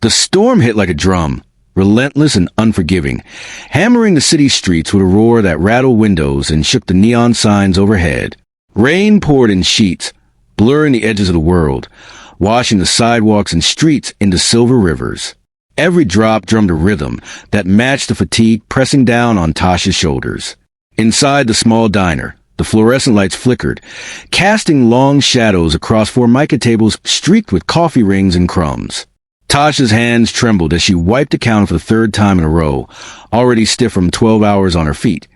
The storm hit like a drum, relentless and unforgiving, hammering the city streets with a roar that rattled windows and shook the neon signs overhead. Rain poured in sheets, blurring the edges of the world, washing the sidewalks and streets into silver rivers. Every drop drummed a rhythm that matched the fatigue pressing down on Tasha's shoulders. Inside the small diner, the fluorescent lights flickered, casting long shadows across formica tables streaked with coffee rings and crumbs. Tasha's hands trembled as she wiped the counter for the third time in a row, already stiff from 12 hours on her feet,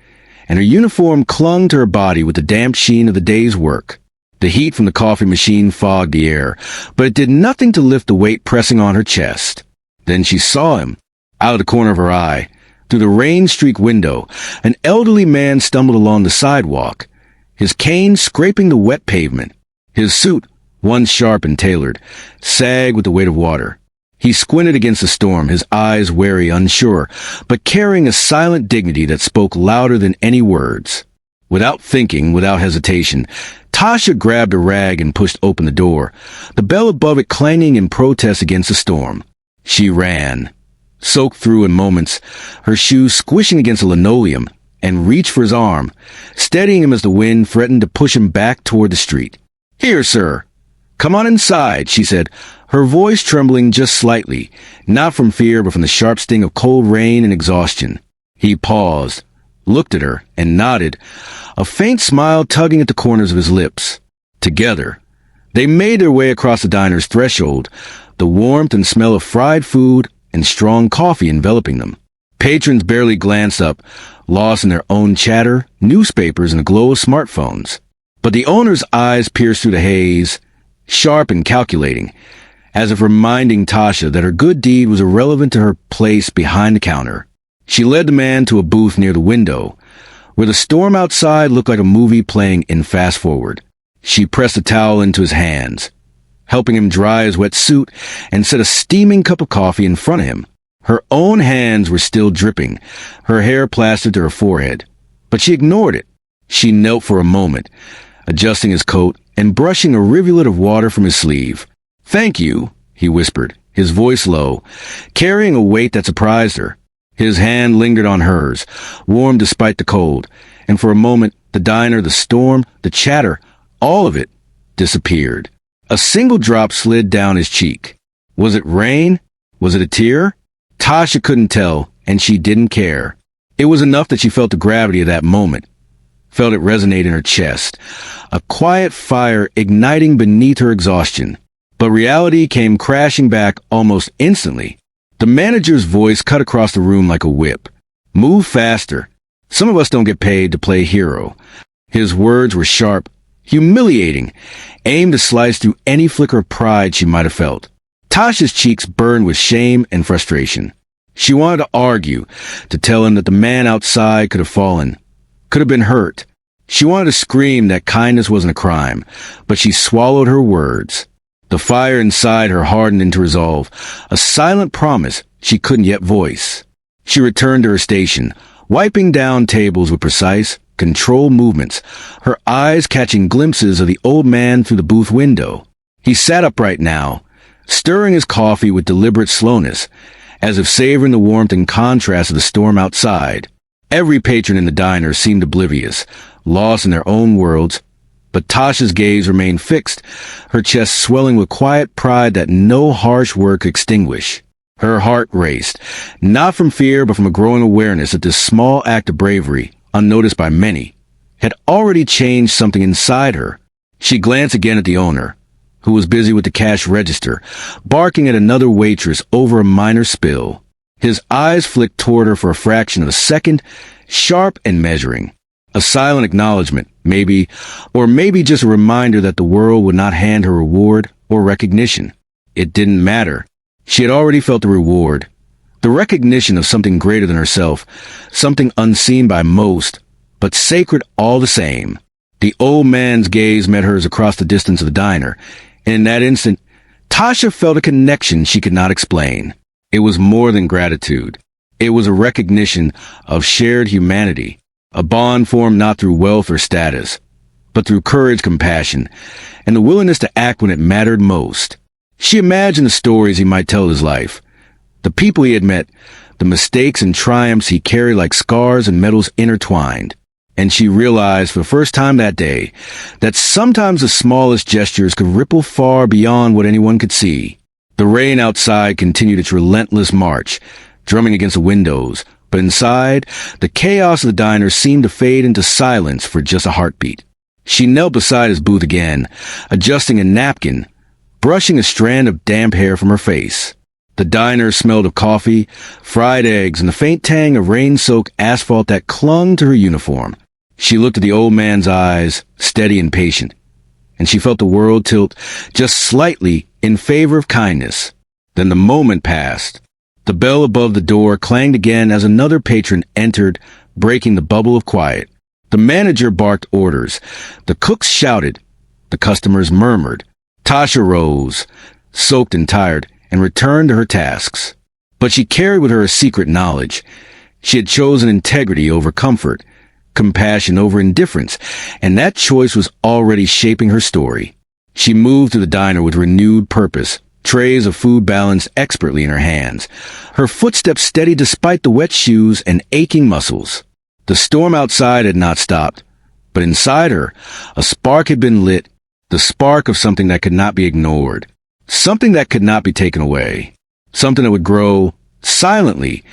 and her uniform clung to her body with the damp sheen of the day's work. The heat from the coffee machine fogged the air, but it did nothing to lift the weight pressing on her chest. Then she saw him, out of the corner of her eye. Through the rain-streaked window, an elderly man stumbled along the sidewalk, his cane scraping the wet pavement. His suit, once sharp and tailored, sagged with the weight of water. He squinted against the storm, his eyes wary, unsure, but carrying a silent dignity that spoke louder than any words. Without thinking, without hesitation, Tasha grabbed a rag and pushed open the door, the bell above it clanging in protest against the storm. She ran, soaked through in moments, her shoes squishing against the linoleum, and reached for his arm, steadying him as the wind threatened to push him back toward the street. "Here, sir. Come on inside," she said, her voice trembling just slightly, not from fear but from the sharp sting of cold rain and exhaustion. He paused, looked at her, and nodded, a faint smile tugging at the corners of his lips. Together, they made their way across the diner's threshold, the warmth and smell of fried food and strong coffee enveloping them. Patrons barely glanced up, lost in their own chatter, newspapers, and the glow of smartphones. But the owner's eyes pierced through the haze, sharp and calculating, as if reminding Tasha that her good deed was irrelevant to her place behind the counter. She led the man to a booth near the window, where the storm outside looked like a movie playing in fast forward. She pressed a towel into his hands, helping him dry his wet suit, and set a steaming cup of coffee in front of him. Her own hands were still dripping, her hair plastered to her forehead. But she ignored it. She knelt for a moment, adjusting his coat and brushing a rivulet of water from his sleeve. "Thank you," he whispered, his voice low, carrying a weight that surprised her. His hand lingered on hers, warm despite the cold, and for a moment, the diner, the storm, the chatter, all of it disappeared. A single drop slid down his cheek. Was it rain? Was it a tear? Tasha couldn't tell, and she didn't care. It was enough that she felt the gravity of that moment, felt it resonate in her chest, a quiet fire igniting beneath her exhaustion. But reality came crashing back almost instantly. The manager's voice cut across the room like a whip. "Move faster. Some of us don't get paid to play hero." His words were sharp, humiliating, aimed to slice through any flicker of pride she might have felt. Tasha's cheeks burned with shame and frustration. She wanted to argue, to tell him that the man outside could have fallen, could have been hurt. She wanted to scream that kindness wasn't a crime, but she swallowed her words. The fire inside her hardened into resolve, a silent promise she couldn't yet voice. She returned to her station, wiping down tables with precise, controlled movements, her eyes catching glimpses of the old man through the booth window. He sat upright now, stirring his coffee with deliberate slowness, as if savoring the warmth and contrast of the storm outside. Every patron in the diner seemed oblivious, lost in their own worlds, but Tasha's gaze remained fixed, her chest swelling with quiet pride that no harsh word could extinguish. Her heart raced, not from fear but from a growing awareness that this small act of bravery, unnoticed by many, had already changed something inside her. She glanced again at the owner, who was busy with the cash register, barking at another waitress over a minor spill. His eyes flicked toward her for a fraction of a second, sharp and measuring. A silent acknowledgement, maybe, or maybe just a reminder that the world would not hand her reward or recognition. It didn't matter. She had already felt the reward, the recognition of something greater than herself, something unseen by most, but sacred all the same. The old man's gaze met hers across the distance of the diner. In that instant, Tasha felt a connection she could not explain. It was more than gratitude. It was a recognition of shared humanity, a bond formed not through wealth or status, but through courage, compassion, and the willingness to act when it mattered most. She imagined the stories he might tell of his life, The people he had met, the mistakes and triumphs he carried like scars and medals intertwined. And she realized for the first time that day that sometimes the smallest gestures could ripple far beyond what anyone could see. The rain outside continued its relentless march, drumming against the windows, but inside, the chaos of the diner seemed to fade into silence for just a heartbeat. She knelt beside his booth again, adjusting a napkin, brushing a strand of damp hair from her face. The diner smelled of coffee, fried eggs, and the faint tang of rain-soaked asphalt that clung to her uniform. She looked at the old man's eyes, steady and patient, and she felt the world tilt just slightly in favor of kindness. Then the moment passed. The bell above the door clanged again as another patron entered, breaking the bubble of quiet. The manager barked orders. The cooks shouted. The customers murmured. Tasha rose, soaked and tired, and returned to her tasks. But she carried with her a secret knowledge. She had chosen integrity over comfort, compassion over indifference, and that choice was already shaping her story. She moved to the diner with renewed purpose, trays of food balanced expertly in her hands, her footsteps steady despite the wet shoes and aching muscles. The storm outside had not stopped, but inside her, a spark had been lit, the spark of something that could not be ignored, something that could not be taken away, something that would grow silently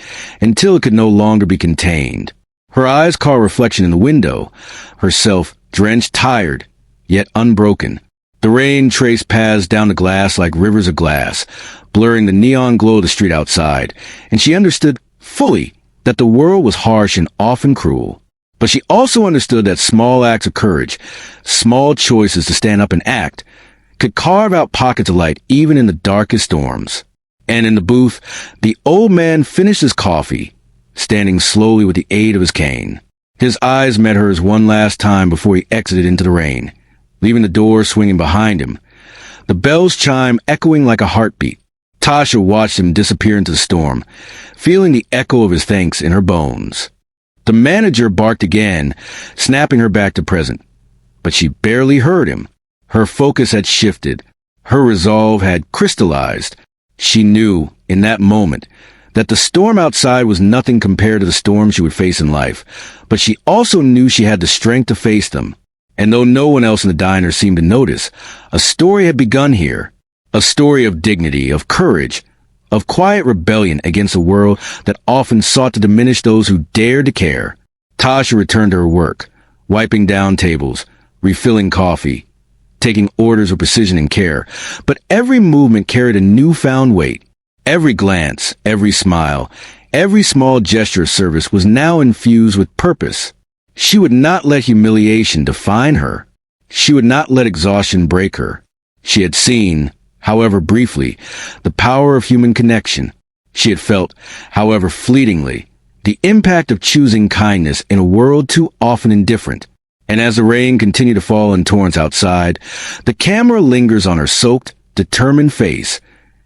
until it could no longer be contained. Her eyes caught a reflection in the window, herself drenched, tired, yet unbroken. The rain traced paths down the glass like rivers of glass, blurring the neon glow of the street outside, and she understood fully that the world was harsh and often cruel. But she also understood that small acts of courage, small choices to stand up and act, could carve out pockets of light even in the darkest storms. And in the booth, the old man finished his coffee, standing slowly with the aid of his cane. His eyes met hers one last time before he exited into the rain, leaving the door swinging behind him. The bells chime echoing like a heartbeat. Tasha watched him disappear into the storm, feeling the echo of his thanks in her bones. The manager barked again, snapping her back to present. But she barely heard him. Her focus had shifted. Her resolve had crystallized. She knew, in that moment, that the storm outside was nothing compared to the storm she would face in life. But she also knew she had the strength to face them. And though no one else in the diner seemed to notice, a story had begun here. A story of dignity, of courage, of quiet rebellion against a world that often sought to diminish those who dared to care. Tasha returned to her work, wiping down tables, refilling coffee, taking orders with precision and care. But every movement carried a newfound weight. Every glance, every smile, every small gesture of service was now infused with purpose. She would not let humiliation define her. She would not let exhaustion break her. She had seen, however briefly, the power of human connection. She had felt, however fleetingly, the impact of choosing kindness in a world too often indifferent. And as the rain continued to fall in torrents outside, the camera lingers on her soaked, determined face,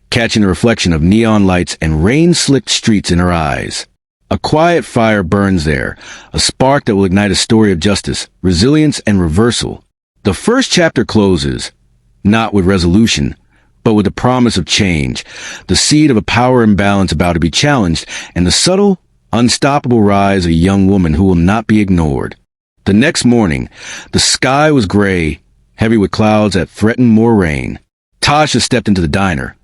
catching the reflection of neon lights and rain-slicked streets in her eyes. A quiet fire burns there, a spark that will ignite a story of justice, resilience, and reversal. The first chapter closes, not with resolution, but with the promise of change, the seed of a power imbalance about to be challenged, and the subtle, unstoppable rise of a young woman who will not be ignored. The next morning, the sky was gray, heavy with clouds that threatened more rain. Tasha stepped into the diner.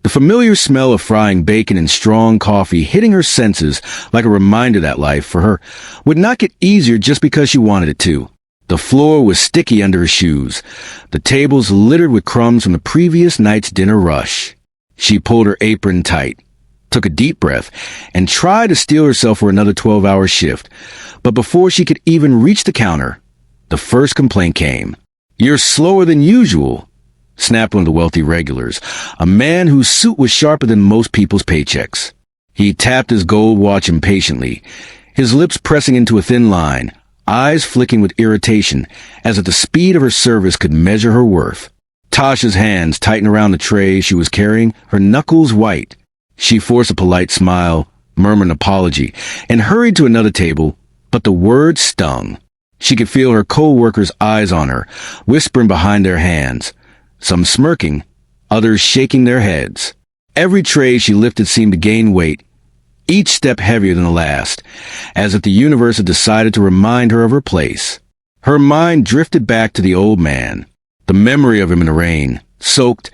The familiar smell of frying bacon and strong coffee hitting her senses like a reminder that life, for her, would not get easier just because she wanted it to. The floor was sticky under her shoes, the tables littered with crumbs from the previous night's dinner rush. She pulled her apron tight, took a deep breath, and tried to steel herself for another 12-hour shift. But before she could even reach the counter, the first complaint came. "You're slower than usual," snapped one of the wealthy regulars, a man whose suit was sharper than most people's paychecks. He tapped his gold watch impatiently, his lips pressing into a thin line, eyes flicking with irritation, as if the speed of her service could measure her worth. Tasha's hands tightened around the tray she was carrying, her knuckles white. She forced a polite smile, murmured an apology, and hurried to another table, but the words stung. She could feel her co-workers' eyes on her, whispering behind their hands, some smirking, others shaking their heads. Every tray she lifted seemed to gain weight, each step heavier than the last, as if the universe had decided to remind her of her place. Her mind drifted back to the old man, the memory of him in the rain, soaked,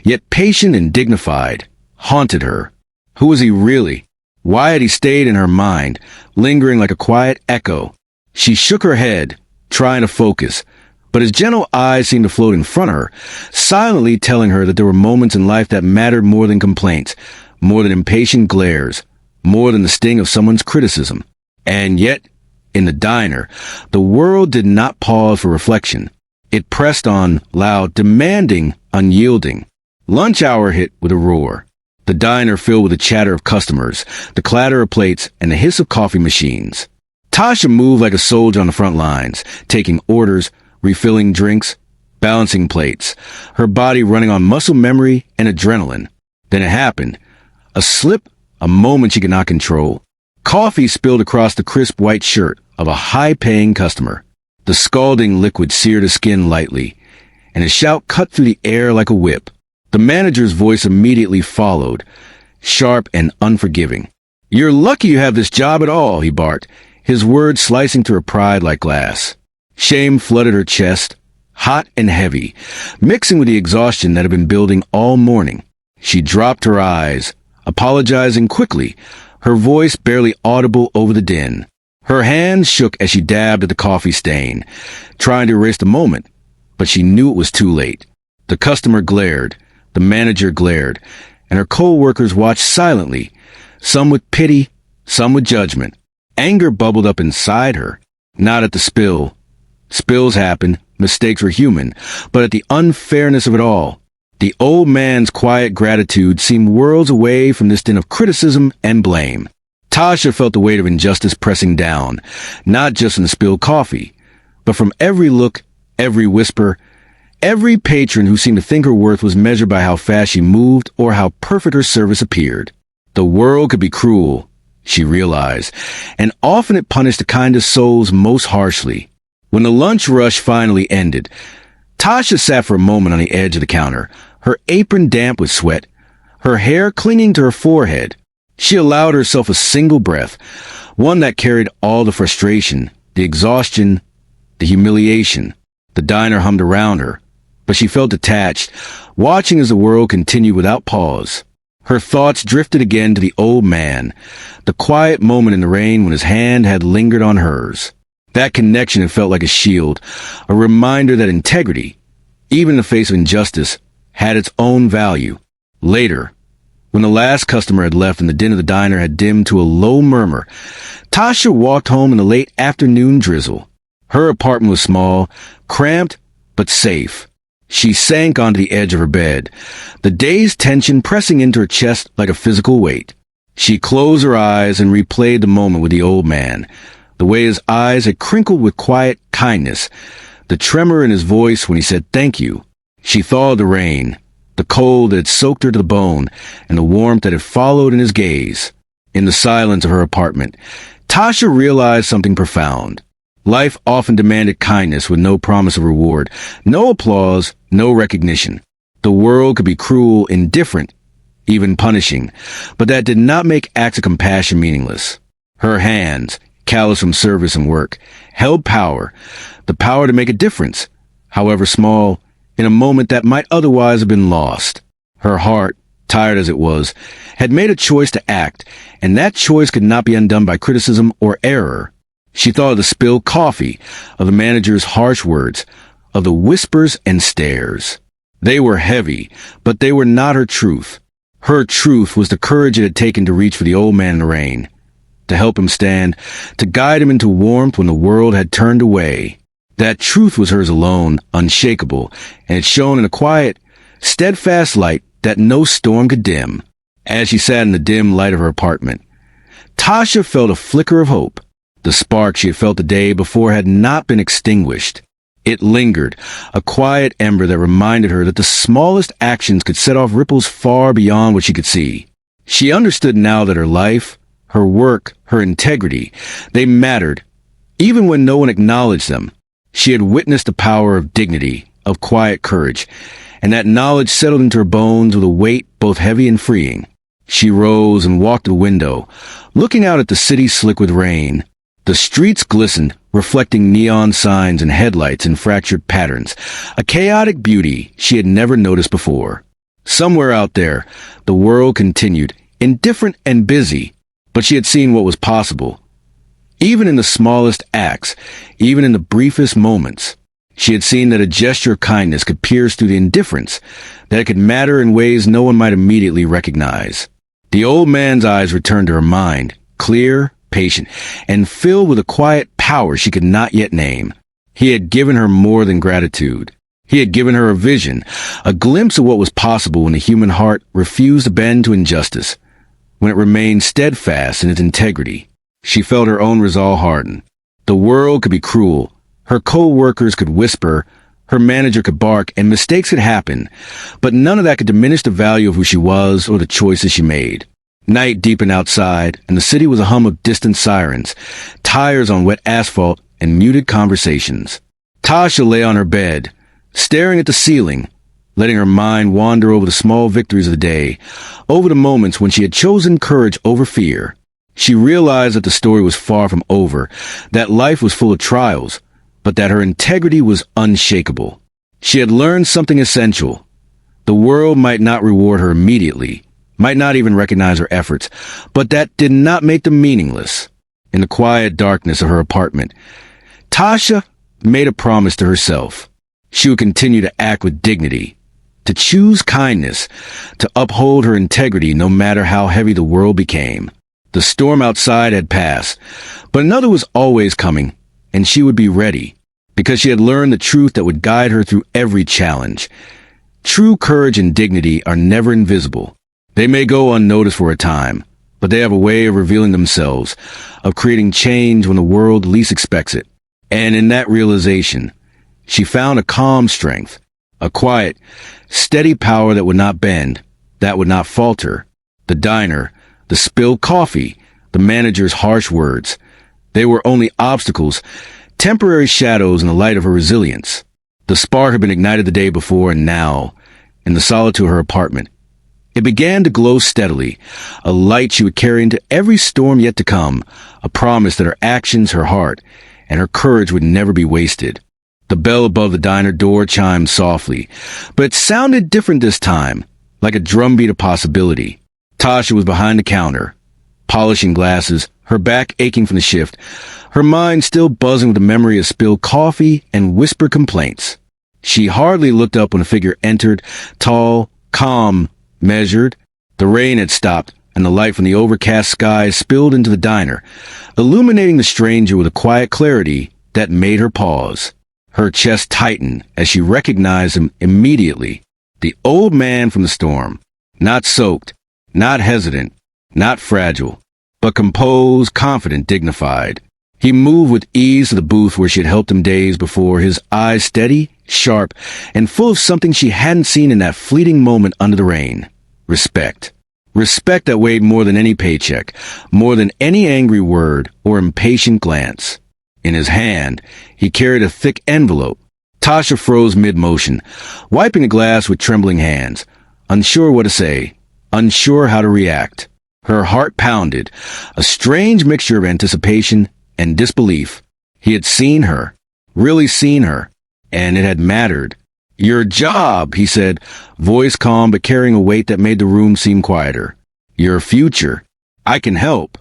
yet patient and dignified, haunted her. Who was he really? Why had he stayed in her mind, lingering like a quiet echo? She shook her head, trying to focus, but his gentle eyes seemed to float in front of her, silently telling her that there were moments in life that mattered more than complaints, more than impatient glares, more than the sting of someone's criticism. And yet, in the diner, the world did not pause for reflection. It pressed on, loud, demanding, unyielding. Lunch hour hit with a roar. The diner filled with the chatter of customers, the clatter of plates, and the hiss of coffee machines. Tasha moved like a soldier on the front lines, taking orders, refilling drinks, balancing plates, her body running on muscle memory and adrenaline. Then it happened. A slip, a moment she could not control. Coffee spilled across the crisp white shirt of a high-paying customer. The scalding liquid seared his skin lightly, and his shout cut through the air like a whip. The manager's voice immediately followed, sharp and unforgiving. "You're lucky you have this job at all," he barked, his words slicing through her pride like glass. Shame flooded her chest, hot and heavy, mixing with the exhaustion that had been building all morning. She dropped her eyes, apologizing quickly, her voice barely audible over the din. Her hands shook as she dabbed at the coffee stain, trying to erase the moment, but she knew it was too late. The customer glared, the manager glared, and her co-workers watched silently, some with pity, some with judgment. Anger bubbled up inside her, not at the spill. Spills happen, mistakes were human, but at the unfairness of it all. The old man's quiet gratitude seemed worlds away from this din of criticism and blame. Tasha felt the weight of injustice pressing down, not just in the spilled coffee, but from every look, every whisper, every patron who seemed to think her worth was measured by how fast she moved or how perfect her service appeared. The world could be cruel, she realized, and often it punished the kindest souls most harshly. When the lunch rush finally ended, Tasha sat for a moment on the edge of the counter, her apron damp with sweat, her hair clinging to her forehead. She allowed herself a single breath, one that carried all the frustration, the exhaustion, the humiliation. The diner hummed around her, but she felt detached, watching as the world continued without pause. Her thoughts drifted again to the old man, the quiet moment in the rain when his hand had lingered on hers. That connection had felt like a shield, a reminder that integrity, even in the face of injustice, had its own value. Later, when the last customer had left and the din of the diner had dimmed to a low murmur, Tasha walked home in the late afternoon drizzle. Her apartment was small, cramped, but safe. She sank onto the edge of her bed, the day's tension pressing into her chest like a physical weight. She closed her eyes and replayed the moment with the old man, the way his eyes had crinkled with quiet kindness, the tremor in his voice when he said thank you. She thawed the rain, the cold that had soaked her to the bone, and the warmth that had followed in his gaze. In the silence of her apartment, Tasha realized something profound. Life often demanded kindness with no promise of reward, no applause, no recognition. The world could be cruel, indifferent, even punishing, but that did not make acts of compassion meaningless. Her hands, callous from service and work, held power, the power to make a difference, however small, in a moment that might otherwise have been lost. Her heart, tired as it was, had made a choice to act, and that choice could not be undone by criticism or error. She thought of the spilled coffee, of the manager's harsh words, of the whispers and stares. They were heavy, but they were not her truth. Her truth was the courage it had taken to reach for the old man in the rain, to help him stand, to guide him into warmth when the world had turned away. That truth was hers alone, unshakable, and it shone in a quiet, steadfast light that no storm could dim. As she sat in the dim light of her apartment, Tasha felt a flicker of hope. The spark she had felt the day before had not been extinguished. It lingered, a quiet ember that reminded her that the smallest actions could set off ripples far beyond what she could see. She understood now that her life, her work, her integrity, they mattered, even when no one acknowledged them. She had witnessed the power of dignity, of quiet courage, and that knowledge settled into her bones with a weight both heavy and freeing. She rose and walked to the window, looking out at the city slick with rain. The streets glistened, reflecting neon signs and headlights in fractured patterns, a chaotic beauty she had never noticed before. Somewhere out there, the world continued, indifferent and busy, but she had seen what was possible. Even in the smallest acts, even in the briefest moments, she had seen that a gesture of kindness could pierce through the indifference, that it could matter in ways no one might immediately recognize. The old man's eyes returned to her mind, clear, patient, and filled with a quiet power she could not yet name. He had given her more than gratitude. He had given her a vision, a glimpse of what was possible when the human heart refused to bend to injustice, when it remained steadfast in its integrity. She felt her own resolve harden. The world could be cruel. Her co-workers could whisper, her manager could bark, and mistakes could happen, but none of that could diminish the value of who she was or the choices she made. Night deepened outside, and the city was a hum of distant sirens, tires on wet asphalt, and muted conversations. Tasha lay on her bed, staring at the ceiling, letting her mind wander over the small victories of the day, over the moments when she had chosen courage over fear. She realized that the story was far from over, that life was full of trials, but that her integrity was unshakable. She had learned something essential. The world might not reward her immediately, might not even recognize her efforts, but that did not make them meaningless. In the quiet darkness of her apartment, Tasha made a promise to herself. She would continue to act with dignity, to choose kindness, to uphold her integrity no matter how heavy the world became. The storm outside had passed, but another was always coming, and she would be ready, because she had learned the truth that would guide her through every challenge. True courage and dignity are never invisible. They may go unnoticed for a time, but they have a way of revealing themselves, of creating change when the world least expects it. And in that realization, she found a calm strength, a quiet, steady power that would not bend, that would not falter. The diner, the spilled coffee, the manager's harsh words, they were only obstacles, temporary shadows in the light of her resilience. The spark had been ignited the day before, and now, in the solitude of her apartment, it began to glow steadily, a light she would carry into every storm yet to come, a promise that her actions, her heart, and her courage would never be wasted. The bell above the diner door chimed softly, but it sounded different this time, like a drumbeat of possibility. Tasha was behind the counter, polishing glasses, her back aching from the shift, her mind still buzzing with the memory of spilled coffee and whispered complaints. She hardly looked up when a figure entered, tall, calm, measured. The rain had stopped, and the light from the overcast sky spilled into the diner, illuminating the stranger with a quiet clarity that made her pause. Her chest tightened as she recognized him immediately. The old man from the storm, not soaked, not hesitant, not fragile, but composed, confident, dignified. He moved with ease to the booth where she had helped him days before, his eyes steady, sharp, and full of something she hadn't seen in that fleeting moment under the rain. Respect. Respect that weighed more than any paycheck, more than any angry word or impatient glance. In his hand, he carried a thick envelope. Tasha froze mid-motion, wiping the glass with trembling hands, unsure what to say, unsure how to react. Her heart pounded, a strange mixture of anticipation and disbelief. He had seen her, really seen her, and it had mattered. "Your job," he said, voice calm but carrying a weight that made the room seem quieter. "Your future. I can help."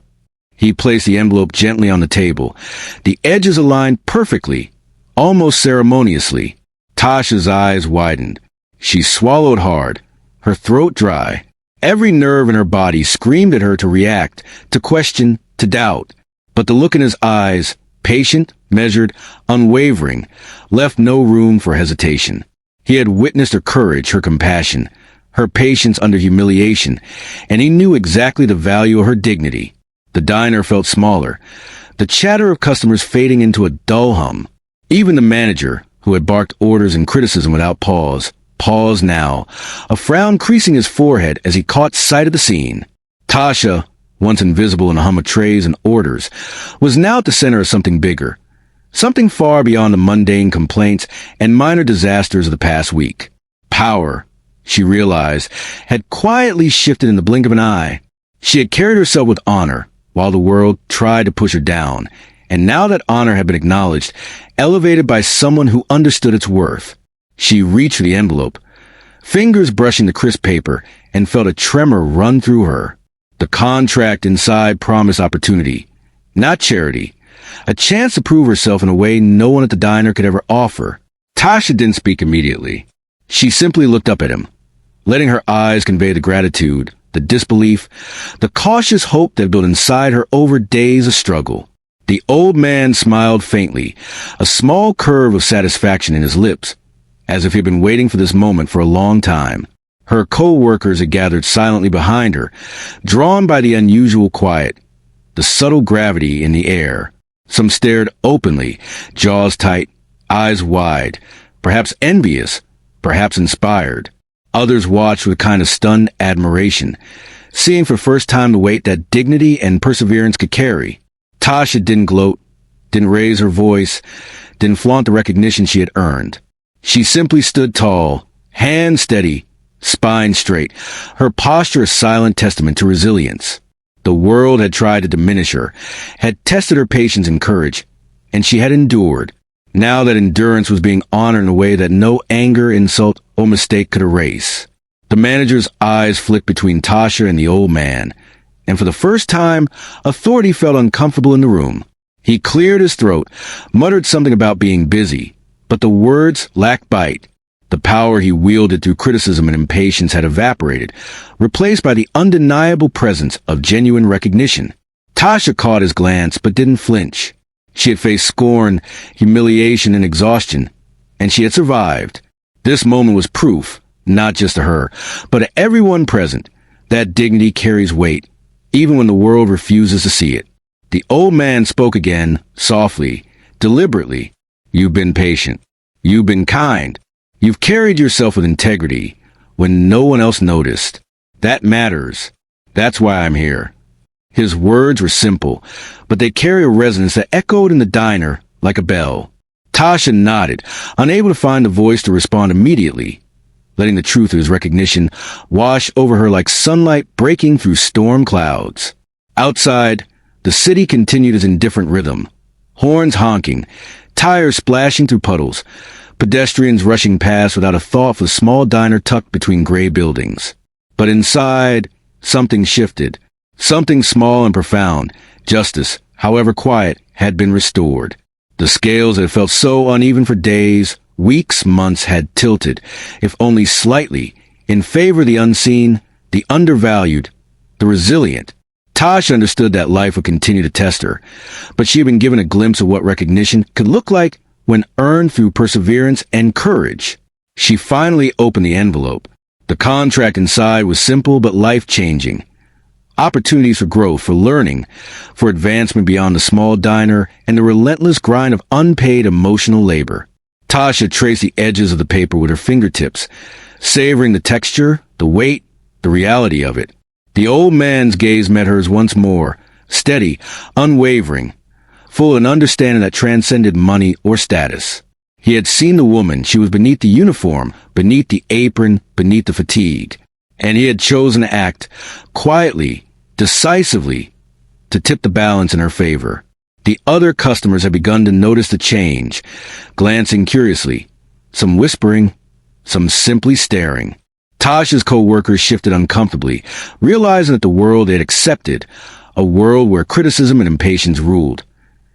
He placed the envelope gently on the table, the edges aligned perfectly, almost ceremoniously. Tasha's eyes widened. She swallowed hard, her throat dry. Every nerve in her body screamed at her to react, to question, to doubt. But the look in his eyes, patient, measured, unwavering, left no room for hesitation. He had witnessed her courage, her compassion, her patience under humiliation, and he knew exactly the value of her dignity. The diner felt smaller, the chatter of customers fading into a dull hum. Even the manager, who had barked orders and criticism without pause, paused now, a frown creasing his forehead as he caught sight of the scene. Tasha, once invisible in a hum of trays and orders, was now at the center of something bigger, something far beyond the mundane complaints and minor disasters of the past week. Power, she realized, had quietly shifted in the blink of an eye. She had carried herself with honor, while the world tried to push her down, and now that honor had been acknowledged, elevated by someone who understood its worth, she reached for the envelope, fingers brushing the crisp paper, and felt a tremor run through her. The contract inside promised opportunity, not charity, a chance to prove herself in a way no one at the diner could ever offer. Tasha didn't speak immediately. She simply looked up at him, letting her eyes convey the gratitude, the disbelief, the cautious hope that built inside her over days of struggle. The old man smiled faintly, a small curve of satisfaction in his lips, as if he had been waiting for this moment for a long time. Her co-workers had gathered silently behind her, drawn by the unusual quiet, the subtle gravity in the air. Some stared openly, jaws tight, eyes wide, perhaps envious, perhaps inspired. Others watched with a kind of stunned admiration, seeing for the first time the weight that dignity and perseverance could carry. Tasha didn't gloat, didn't raise her voice, didn't flaunt the recognition she had earned. She simply stood tall, hands steady, spine straight, her posture a silent testament to resilience. The world had tried to diminish her, had tested her patience and courage, and she had endured. Now that endurance was being honored in a way that no anger, insult, or mistake could erase. The manager's eyes flicked between Tasha and the old man, and for the first time, authority felt uncomfortable in the room. He cleared his throat, muttered something about being busy, but the words lacked bite. The power he wielded through criticism and impatience had evaporated, replaced by the undeniable presence of genuine recognition. Tasha caught his glance but didn't flinch. She had faced scorn, humiliation, and exhaustion, and she had survived. This moment was proof, not just to her, but to everyone present, that dignity carries weight, even when the world refuses to see it. The old man spoke again, softly, deliberately. "You've been patient. You've been kind. You've carried yourself with integrity when no one else noticed. That matters. That's why I'm here." His words were simple, but they carried a resonance that echoed in the diner like a bell. Tasha nodded, unable to find the voice to respond immediately, letting the truth of his recognition wash over her like sunlight breaking through storm clouds. Outside, the city continued its indifferent rhythm, horns honking, tires splashing through puddles, pedestrians rushing past without a thought for the small diner tucked between gray buildings. But inside, something shifted. Something small and profound. Justice, however quiet, had been restored. The scales that had felt so uneven for days, weeks, months had tilted, if only slightly, in favor of the unseen, the undervalued, the resilient. Tasha understood that life would continue to test her, but she had been given a glimpse of what recognition could look like when earned through perseverance and courage. She finally opened the envelope. The contract inside was simple but life-changing. Opportunities for growth, for learning, for advancement beyond the small diner, and the relentless grind of unpaid emotional labor. Tasha traced the edges of the paper with her fingertips, savoring the texture, the weight, the reality of it. The old man's gaze met hers once more, steady, unwavering, full of an understanding that transcended money or status. He had seen the woman. She was beneath the uniform, beneath the apron, beneath the fatigue. And he had chosen to act quietly, decisively, to tip the balance in her favor. The other customers had begun to notice the change, glancing curiously, some whispering, some simply staring. Tasha's co-workers shifted uncomfortably, realizing that the world they had accepted, a world where criticism and impatience ruled,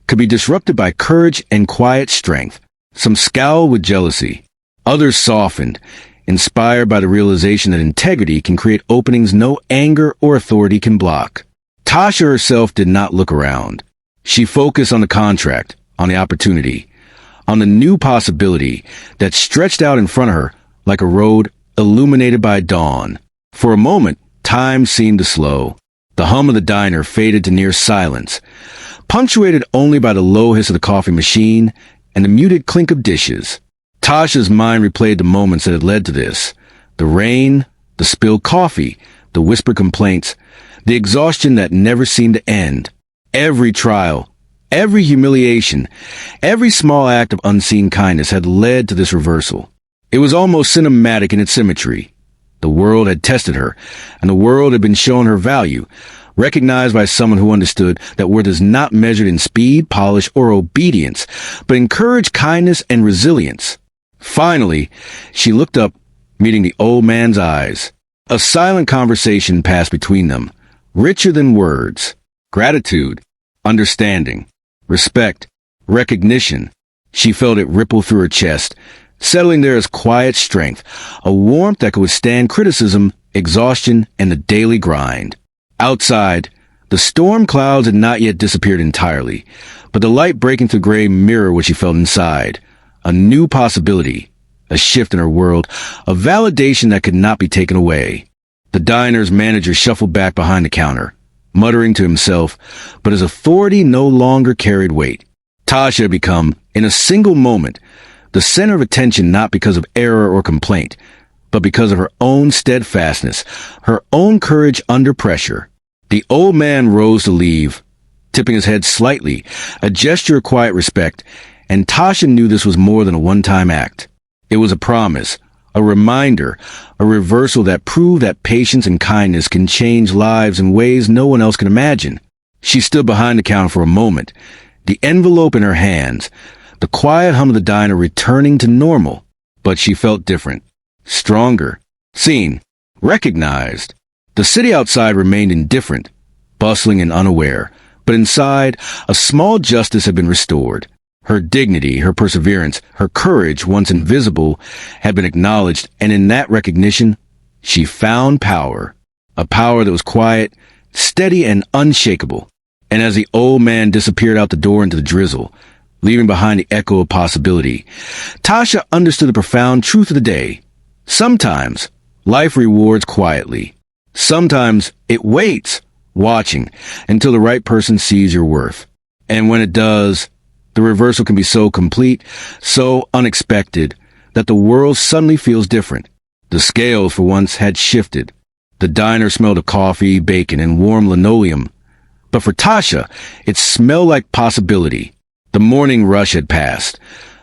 could be disrupted by courage and quiet strength. Some scowled with jealousy. Others softened, inspired by the realization that integrity can create openings no anger or authority can block. Tasha herself did not look around. She focused on the contract, on the opportunity, on the new possibility that stretched out in front of her like a road illuminated by dawn. For a moment, time seemed to slow. The hum of the diner faded to near silence, punctuated only by the low hiss of the coffee machine and the muted clink of dishes. Tasha's mind replayed the moments that had led to this. The rain, the spilled coffee, the whispered complaints, the exhaustion that never seemed to end. Every trial, every humiliation, every small act of unseen kindness had led to this reversal. It was almost cinematic in its symmetry. The world had tested her, and the world had been shown her value, recognized by someone who understood that worth is not measured in speed, polish, or obedience, but in courage, kindness, and resilience. Finally, she looked up, meeting the old man's eyes. A silent conversation passed between them, richer than words. Gratitude, understanding, respect, recognition. She felt it ripple through her chest, settling there as quiet strength, a warmth that could withstand criticism, exhaustion, and the daily grind. Outside, the storm clouds had not yet disappeared entirely, but the light breaking through gray mirrored what she felt inside. A new possibility, a shift in her world, a validation that could not be taken away. The diner's manager shuffled back behind the counter, muttering to himself, but his authority no longer carried weight. Tasha had become, in a single moment, the center of attention not because of error or complaint, but because of her own steadfastness, her own courage under pressure. The old man rose to leave, tipping his head slightly, a gesture of quiet respect, and Tasha knew this was more than a one-time act. It was a promise, a reminder, a reversal that proved that patience and kindness can change lives in ways no one else can imagine. She stood behind the counter for a moment, the envelope in her hands, the quiet hum of the diner returning to normal. But she felt different, stronger, seen, recognized. The city outside remained indifferent, bustling and unaware, but inside, a small justice had been restored. Her dignity, her perseverance, her courage, once invisible, had been acknowledged, and in that recognition, she found power. A power that was quiet, steady, and unshakable. And as the old man disappeared out the door into the drizzle, leaving behind the echo of possibility, Tasha understood the profound truth of the day. Sometimes, life rewards quietly. Sometimes, it waits, watching, until the right person sees your worth. And when it does, the reversal can be so complete, so unexpected, that the world suddenly feels different. The scales for once had shifted. The diner smelled of coffee, bacon, and warm linoleum. But for Tasha, it smelled like possibility. The morning rush had passed,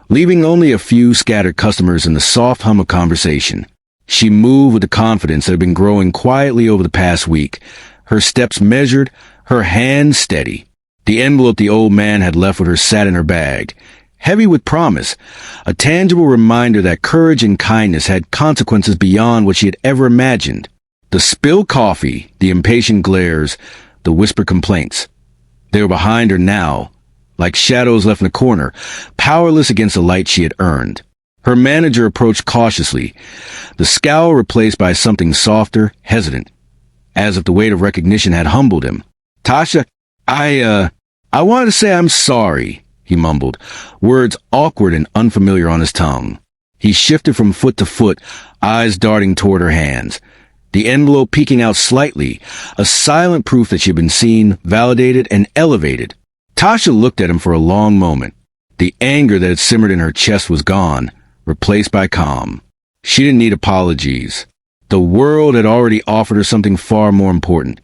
leaving only a few scattered customers in the soft hum of conversation. She moved with the confidence that had been growing quietly over the past week, her steps measured, her hands steady. The envelope the old man had left with her sat in her bag, heavy with promise, a tangible reminder that courage and kindness had consequences beyond what she had ever imagined. The spilled coffee, the impatient glares, the whispered complaints. They were behind her now, like shadows left in a corner, powerless against the light she had earned. Her manager approached cautiously, the scowl replaced by something softer, hesitant, as if the weight of recognition had humbled him. Tasha, I wanted to say I'm sorry, he mumbled, words awkward and unfamiliar on his tongue. He shifted from foot to foot, eyes darting toward her hands, the envelope peeking out slightly, a silent proof that she had been seen, validated, and elevated. Tasha looked at him for a long moment. The anger that had simmered in her chest was gone, replaced by calm. She didn't need apologies. The world had already offered her something far more important.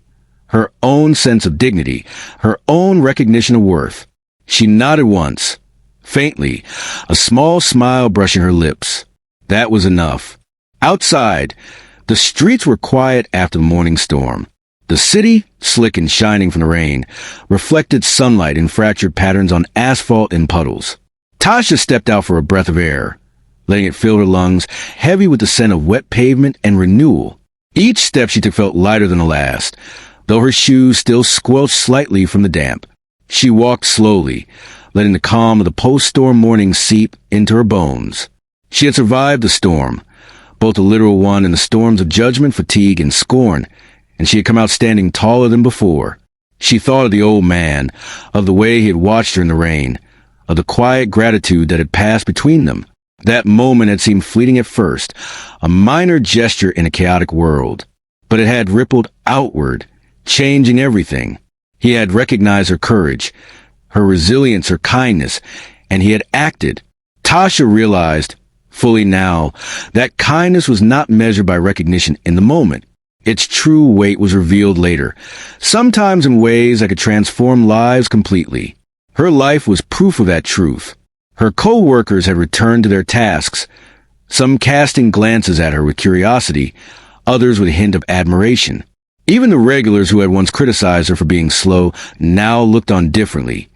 Her own sense of dignity, her own recognition of worth. She nodded once, faintly, a small smile brushing her lips. That was enough. Outside, the streets were quiet after the morning storm. The city, slick and shining from the rain, reflected sunlight in fractured patterns on asphalt and puddles. Tasha stepped out for a breath of air, letting it fill her lungs, heavy with the scent of wet pavement and renewal. Each step she took felt lighter than the last, though her shoes still squelched slightly from the damp. She walked slowly, letting the calm of the post-storm morning seep into her bones. She had survived the storm, both the literal one and the storms of judgment, fatigue, and scorn, and she had come out standing taller than before. She thought of the old man, of the way he had watched her in the rain, of the quiet gratitude that had passed between them. That moment had seemed fleeting at first, a minor gesture in a chaotic world, but it had rippled outward, changing everything. He had recognized her courage, her resilience, her kindness, and he had acted. Tasha realized, fully now, that kindness was not measured by recognition in the moment. Its true weight was revealed later, sometimes in ways that could transform lives completely. Her life was proof of that truth. Her co-workers had returned to their tasks, some casting glances at her with curiosity, others with a hint of admiration. Even the regulars who had once criticized her for being slow now looked on differently,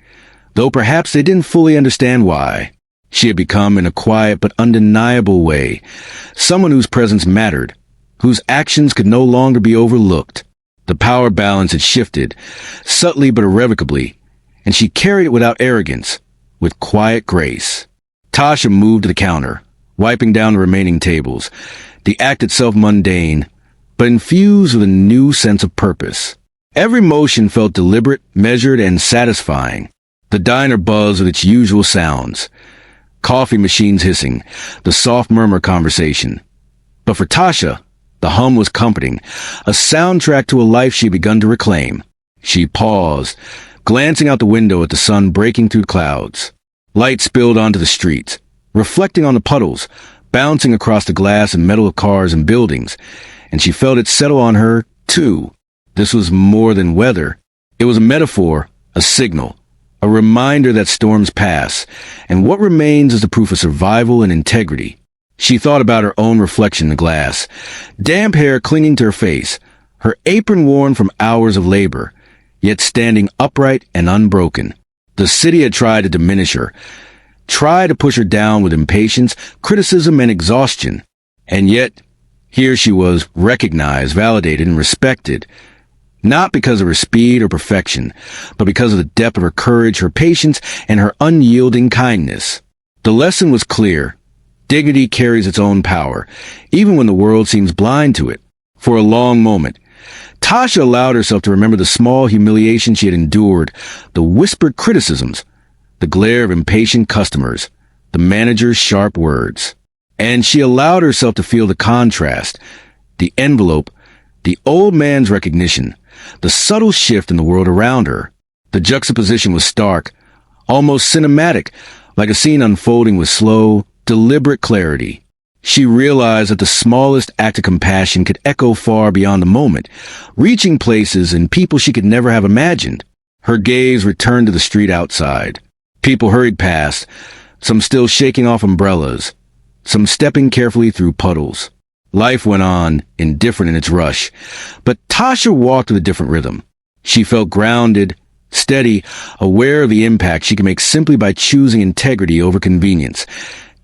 though perhaps they didn't fully understand why. She had become, in a quiet but undeniable way, someone whose presence mattered, whose actions could no longer be overlooked. The power balance had shifted, subtly but irrevocably, and she carried it without arrogance, with quiet grace. Tasha moved to the counter, wiping down the remaining tables, the act itself mundane, but infused with a new sense of purpose. Every motion felt deliberate, measured, and satisfying. The diner buzzed with its usual sounds, coffee machines hissing, the soft murmur conversation. But for Tasha, the hum was comforting, a soundtrack to a life she had begun to reclaim. She paused, glancing out the window at the sun breaking through clouds. Light spilled onto the streets, reflecting on the puddles, bouncing across the glass and metal of cars and buildings, and she felt it settle on her, too. This was more than weather. It was a metaphor, a signal, a reminder that storms pass, and what remains is the proof of survival and integrity. She thought about her own reflection in the glass, damp hair clinging to her face, her apron worn from hours of labor, yet standing upright and unbroken. The city had tried to diminish her, tried to push her down with impatience, criticism, and exhaustion. And yet, here she was, recognized, validated, and respected, not because of her speed or perfection, but because of the depth of her courage, her patience, and her unyielding kindness. The lesson was clear. Dignity carries its own power, even when the world seems blind to it. For a long moment, Tasha allowed herself to remember the small humiliation she had endured, the whispered criticisms, the glare of impatient customers, the manager's sharp words. And she allowed herself to feel the contrast, the envelope, the old man's recognition, the subtle shift in the world around her. The juxtaposition was stark, almost cinematic, like a scene unfolding with slow, deliberate clarity. She realized that the smallest act of compassion could echo far beyond the moment, reaching places and people she could never have imagined. Her gaze returned to the street outside. People hurried past, some still shaking off umbrellas, some stepping carefully through puddles. Life went on, indifferent in its rush, but Tasha walked with a different rhythm. She felt grounded, steady, aware of the impact she could make simply by choosing integrity over convenience,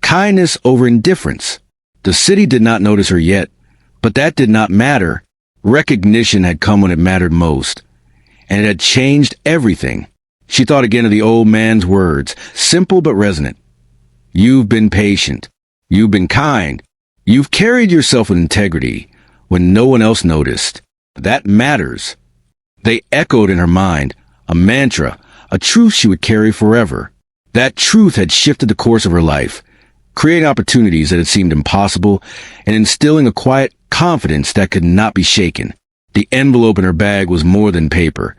kindness over indifference. The city did not notice her yet, but that did not matter. Recognition had come when it mattered most, and it had changed everything. She thought again of the old man's words, simple but resonant. You've been patient. You've been kind. You've carried yourself with integrity when no one else noticed. That matters. They echoed in her mind, a mantra, a truth she would carry forever. That truth had shifted the course of her life, creating opportunities that had seemed impossible and instilling a quiet confidence that could not be shaken. The envelope in her bag was more than paper.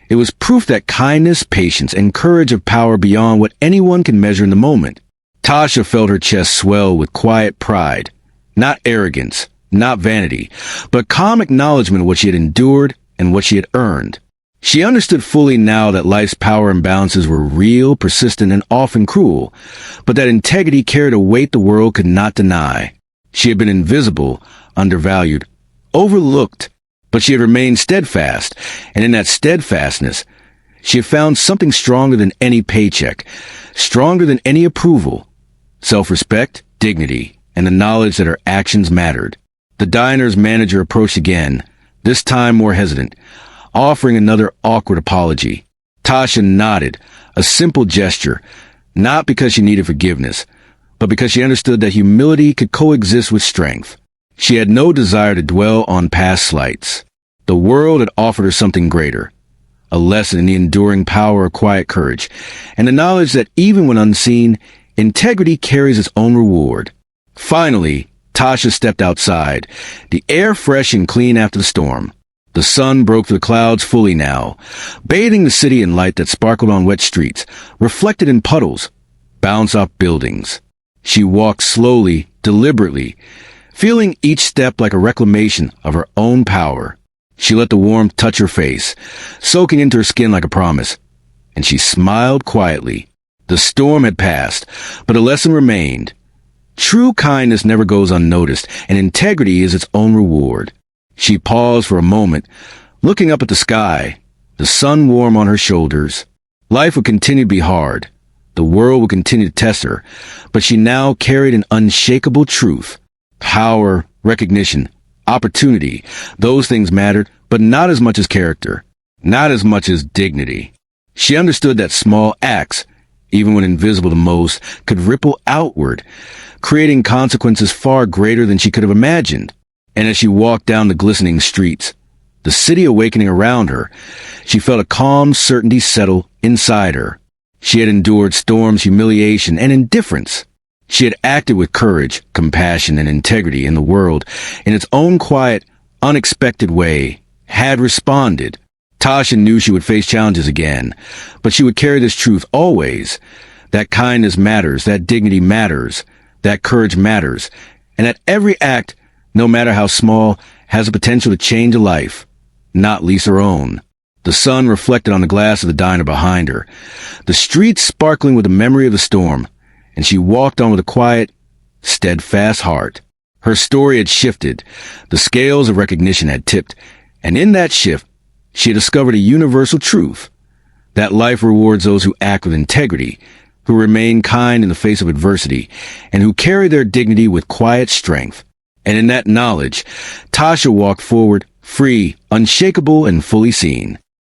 It was proof that kindness, patience, and courage have power beyond what anyone can measure in the moment. Tasha felt her chest swell with quiet pride. Not arrogance, not vanity, but calm acknowledgement of what she had endured and what she had earned. She understood fully now that life's power imbalances were real, persistent, and often cruel, but that integrity carried a weight the world could not deny. She had been invisible, undervalued, overlooked, but she had remained steadfast, and in that steadfastness, she had found something stronger than any paycheck, stronger than any approval, self-respect, dignity, and the knowledge that her actions mattered. The diner's manager approached again, this time more hesitant, offering another awkward apology. Tasha nodded, a simple gesture, not because she needed forgiveness, but because she understood that humility could coexist with strength. She had no desire to dwell on past slights. The world had offered her something greater, a lesson in the enduring power of quiet courage, and the knowledge that even when unseen, integrity carries its own reward. Finally, Tasha stepped outside, the air fresh and clean after the storm. The sun broke through the clouds fully now, bathing the city in light that sparkled on wet streets, reflected in puddles, bounced off buildings. She walked slowly, deliberately, feeling each step like a reclamation of her own power. She let the warmth touch her face, soaking into her skin like a promise, and she smiled quietly. The storm had passed, but a lesson remained. True kindness never goes unnoticed, and integrity is its own reward. She paused for a moment, looking up at the sky, the sun warm on her shoulders. Life would continue to be hard. The world would continue to test her, but she now carried an unshakable truth. Power, recognition, opportunity, those things mattered, but not as much as character, not as much as dignity. She understood that small acts, even when invisible to most, could ripple outward, creating consequences far greater than she could have imagined. And as she walked down the glistening streets, the city awakening around her, she felt a calm certainty settle inside her. She had endured storms, humiliation, and indifference. She had acted with courage, compassion, and integrity in the world in its own quiet, unexpected way, had responded. Tasha knew she would face challenges again, but she would carry this truth always, that kindness matters, that dignity matters, that courage matters, and that every act, no matter how small, has the potential to change a life, not least her own. The sun reflected on the glass of the diner behind her, the streets sparkling with the memory of the storm, and she walked on with a quiet, steadfast heart. Her story had shifted, the scales of recognition had tipped, and in that shift, she had discovered a universal truth, that life rewards those who act with integrity, who remain kind in the face of adversity, and who carry their dignity with quiet strength. And in that knowledge, Tasha walked forward, free, unshakable, and fully seen.